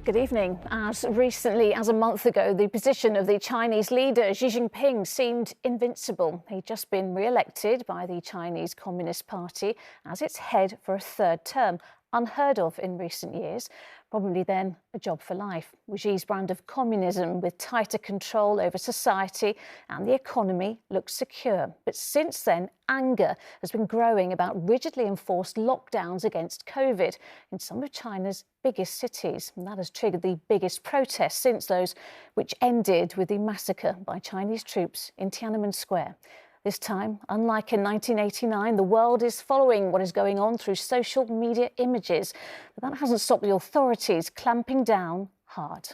Good evening. As recently as a month ago, the position of the Chinese leader Xi Jinping seemed invincible. He'd just been re-elected by the Chinese Communist Party as its head for a third term, unheard of in recent years. Probably then a job for life. Xi's brand of communism with tighter control over society and the economy looks secure. But since then, anger has been growing about rigidly enforced lockdowns against COVID in some of China's biggest cities. And that has triggered the biggest protests since those which ended with the massacre by Chinese troops in Tiananmen Square. This time, unlike in 1989, the world is following what is going on through social media images. But that hasn't stopped the authorities clamping down hard.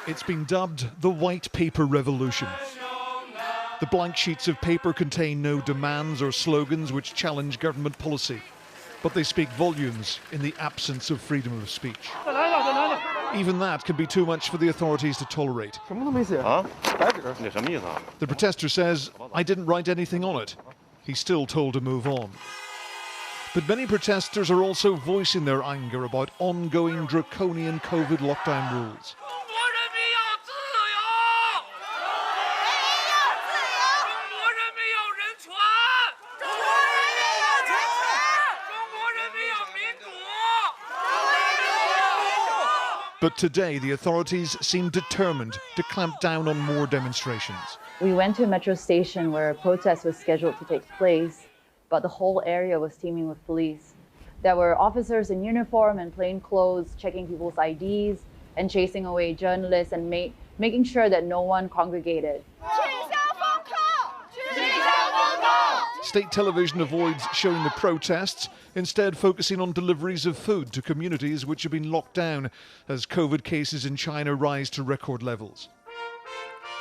It's been dubbed the white paper revolution. The blank sheets of paper contain no demands or slogans which challenge government policy, but they speak volumes in the absence of freedom of speech. Even that can be too much for the authorities to tolerate. The protester says, "I didn't write anything on it." He's still told to move on. But many protesters are also voicing their anger about ongoing draconian COVID lockdown rules. But today, the authorities seem determined to clamp down on more demonstrations. We went to a metro station where a protest was scheduled to take place, but the whole area was teeming with police. There were officers in uniform and plain clothes checking people's IDs and chasing away journalists and making sure that no one congregated. State television avoids showing the protests, instead focusing on deliveries of food to communities which have been locked down as COVID cases in China rise to record levels.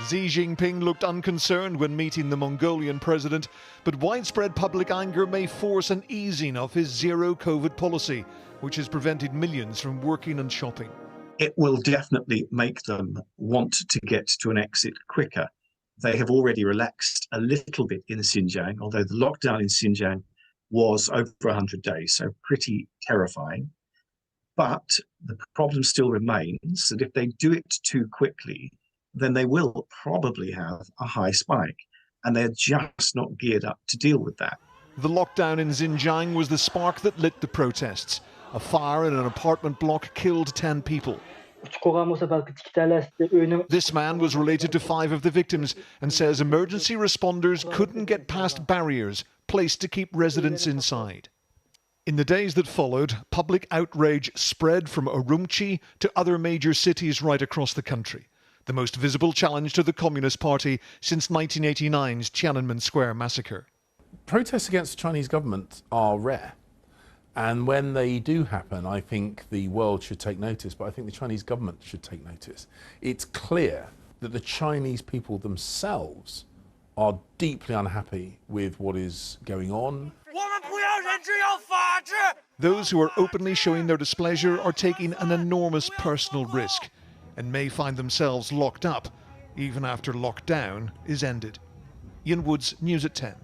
Xi Jinping looked unconcerned when meeting the Mongolian president, but widespread public anger may force an easing of his zero COVID policy, which has prevented millions from working and shopping. It will definitely make them want to get to an exit quicker. They have already relaxed a little bit in Xinjiang, although the lockdown in Xinjiang was over 100 days, so pretty terrifying. But the problem still remains that if they do it too quickly, then they will probably have a high spike, and they're just not geared up to deal with that. The lockdown in Xinjiang was the spark that lit the protests. A fire in an apartment block killed 10 people. This man was related to 5 of the victims and says emergency responders couldn't get past barriers placed to keep residents inside. In the days that followed, public outrage spread from Urumqi to other major cities right across the country. The most visible challenge to the Communist Party since 1989's Tiananmen Square massacre. Protests against the Chinese government are rare. And when they do happen, I think the world should take notice, but I think the Chinese government should take notice. It's clear that the Chinese people themselves are deeply unhappy with what is going on. Those who are openly showing their displeasure are taking an enormous personal risk and may find themselves locked up even after lockdown is ended. Ian Woods, News at 10.